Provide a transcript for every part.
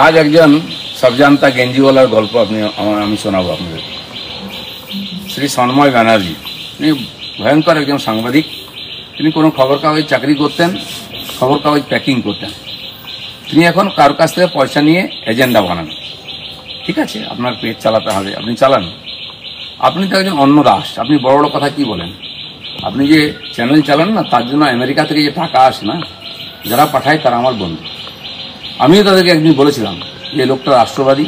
আজ একজন সবজান্তা গেঞ্জিওয়ালার গল্প আমি শোনাবো আপনাদের। শ্রী সন্ময় ব্যানার্জি, তিনি ভয়ঙ্কর একজন সাংবাদিক। তিনি কোনো খবর কাগজ চাকরি করতেন, খবর কাগজ প্যাকিং করতেন। তিনি এখন কারোর কাছ থেকে পয়সা নিয়ে এজেন্ডা বানান। ঠিক আছে, আপনার পেট চালাতে হবে, আপনি চালান। আপনি তো একজন অন্য দাস, আপনি বড় বড় কথা কি বলেন? আপনি যে চ্যানেল চালান না, তার জন্য আমেরিকা থেকে যে টাকা আসে না, যারা পাঠায় তারা আমার বন্ধু। আমিও তাদেরকে একদিন বলেছিলাম যে লোকটা রাষ্ট্রবাদী,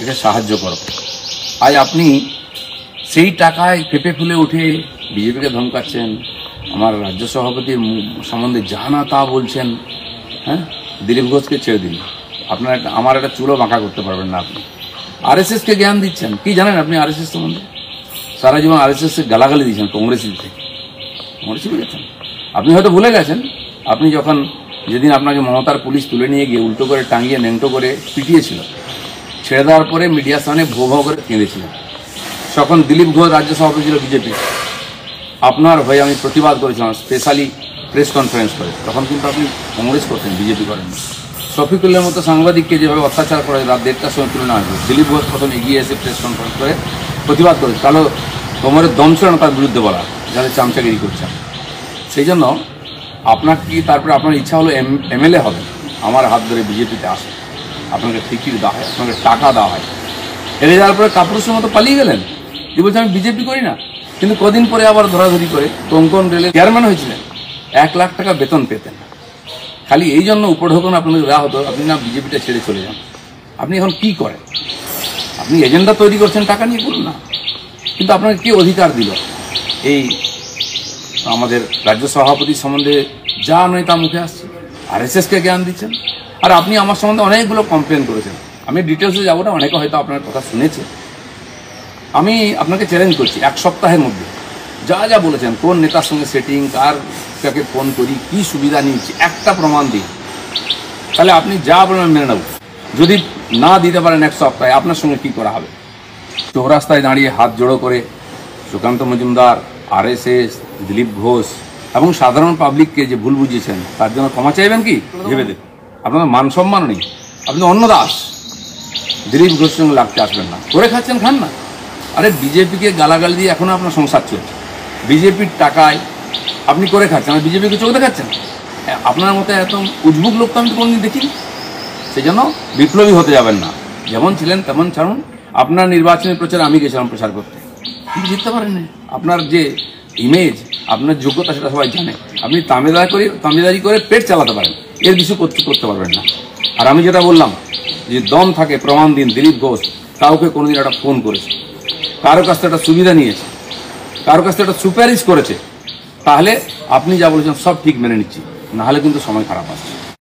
একে সাহায্য করো। আজ আপনি সেই টাকায় পেঁপে ফুলে উঠে বিজেপিকে ধমকাচ্ছেন, আমার রাজ্য সভাপতির সম্বন্ধে যা না তা বলছেন। হ্যাঁ, দিলীপ ঘোষকে ছেড়ে দিন, আপনার আমার একটা চুলো বাঁকা করতে পারবেন না। আপনি আরএসএসকে জ্ঞান দিচ্ছেন, কি জানেন আপনি আরএসএস সম্বন্ধে? সারা জীবন আরএসএসকে গালাগালি দিয়েছেন, কংগ্রেসি বুঝেছেন। আপনি হয়তো ভুলে গেছেন, আপনি যখন যেদিন আপনাকে মমতার পুলিশ তুলে নিয়ে গিয়ে উল্টো করে টাঙিয়ে ন্যাংটো করে পিটিয়েছিল, ছেড়ে দেওয়ার পরে মিডিয়ার সামনে ভো ভো করে কেঁদেছিলেন। তখন দিলীপ ঘোষ রাজ্য সভাপতি ছিল বিজেপি, আপনার হয়ে আমি প্রতিবাদ করেছিলাম, স্পেশালি প্রেস কনফারেন্স করে। তখন কিন্তু আপনি কংগ্রেস করতেন, বিজেপি করেন। শফিকুল্লের মতো সাংবাদিককে যেভাবে অত্যাচার করে রাত 1টার সময় তুলে নেওয়া হয়েছিল, দিলীপ ঘোষ প্রথম এগিয়ে এসে প্রেস কনফারেন্স করে প্রতিবাদ করেছে। তাহলে কোমরের দম ছিল না তার বিরুদ্ধে বলা, যাদের চামচাগিরি করছেন। সেই জন্য আপনার কি তারপরে আপনার ইচ্ছা হলো এমএলএ হবে, আমার হাত ধরে বিজেপিতে আসে, আপনাকে টিকিট দেওয়া হয়, আপনাকে টাকা দেওয়া হয়। হেরে যাওয়ার পরে কাপুরুষের মতো পালিয়ে গেলেন, কি বলছে আমি বিজেপি করি না। কিন্তু কদিন পরে আবার ধরাধরি করে কোঙ্কন রেলে চেয়ারম্যান হয়েছিলেন, 1 লাখ টাকা বেতন পেতেন। খালি এই জন্য উপঢৌকন আপনাদের দেওয়া হতো, আপনি না বিজেপিটা ছেড়ে চলে যান। আপনি এখন কি করেন? আপনি এজেন্ডা তৈরি করছেন, টাকা নিয়ে করুন না। কিন্তু আপনাকে কে অধিকার দিল এই আমাদের রাজ্য সভাপতি সম্বন্ধে যা নয় তা মুখে আসছে? আরএসএসকে জ্ঞান দিচ্ছেন। আর আপনি আমার সম্বন্ধে অনেকগুলো কমপ্লেন করেছেন, আমি ডিটেলসে যাবো না, অনেকে হয়তো আপনার কথা শুনেছে। আমি আপনাকে চ্যালেঞ্জ করছি, 1 সপ্তাহের মধ্যে যা যা বলেছেন, কোন নেতার সঙ্গে সেটিং, কাকে ফোন করি, কি সুবিধা নিচ্ছি, একটা প্রমাণ দিন। তাহলে আপনি যা বলেন মেনে নেব। যদি না দিতে পারেন 1 সপ্তাহে, আপনার সঙ্গে কি করা হবে? চৌরাস্তায় দাঁড়িয়ে হাত জোড়ো করে সুকান্ত মজুমদার, আরএসএস, দিলীপ ঘোষ এবং সাধারণ পাবলিককে যে ভুল বুঝিয়েছেন, তার জন্য ক্ষমা চাইবেন কি? ভেবে দেখুন, আপনাদের মান সম্মান নেই, আপনি অন্য দাস। দিলীপ ঘোষের সঙ্গে লাগতে আসবেন না। করে খাচ্ছেন, খান না। আরে বিজেপিকে গালাগালি দিয়ে এখনো আপনার সংসার চলছে, বিজেপির টাকায় আপনি করে খাচ্ছেন, আর বিজেপিকে চোখ দেখাচ্ছেন। আপনার মতো এত উদ্ভুক লোক তো আমি কোনোদিন দেখিনি। সেই জন্য বিপ্লবী হতে যাবেন না, যেমন ছিলেন তেমন ছাড়ুন। আপনার নির্বাচনী প্রচার আমি গেছিলাম প্রচার করতে, কিন্তু জিততে পারেন না। আপনার যে ইমেজ, আপনার যোগ্যতা, সেটা সবাই জানে। আপনি তামেদারি করে পেট চালাতে পারেন, এর কিছু করতে পারবেন না। আর আমি যেটা বললাম, যে দম থাকে প্রমাণ দিন। দিলীপ ঘোষ কাউকে কোনোদিন একটা ফোন করেছে, কারো কাছ থেকে একটা সুবিধা নিয়েছে, কারো কাছ থেকে একটা সুপারিশ করেছে, তাহলে আপনি যা বলেছেন সব ঠিক মেনে নিচ্ছি, নাহলে কিন্তু সময় খারাপ আসছে।